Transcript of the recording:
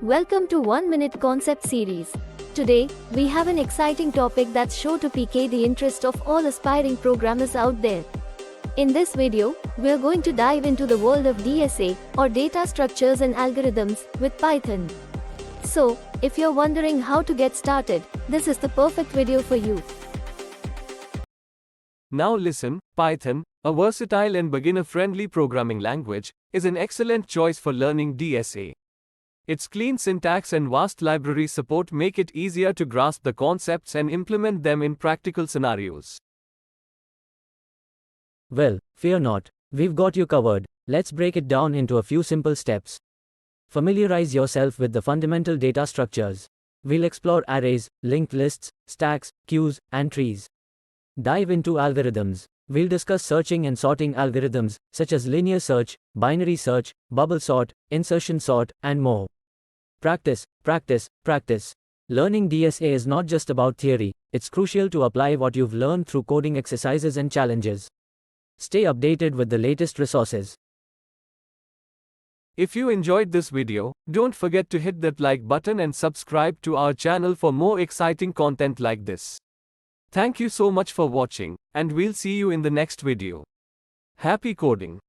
Welcome to 1 Minute Concept Series. Today, we have an exciting topic that's sure to pique the interest of all aspiring programmers out there. In this video, we're going to dive into the world of DSA, or data structures and algorithms, with Python. So, if you're wondering how to get started, this is the perfect video for you. Now listen, Python, a versatile and beginner-friendly programming language, is an excellent choice for learning DSA. Its clean syntax and vast library support make it easier to grasp the concepts and implement them in practical scenarios. Well, fear not, we've got you covered. Let's break it down into a few simple steps. Familiarize yourself with the fundamental data structures. We'll explore arrays, linked lists, stacks, queues, and trees. Dive into algorithms. We'll discuss searching and sorting algorithms, such as linear search, binary search, bubble sort, insertion sort, and more. Practice, practice, practice. Learning DSA is not just about theory, it's crucial to apply what you've learned through coding exercises and challenges. Stay updated with the latest resources. If you enjoyed this video, don't forget to hit that like button and subscribe to our channel for more exciting content like this. Thank you so much for watching, and we'll see you in the next video. Happy coding!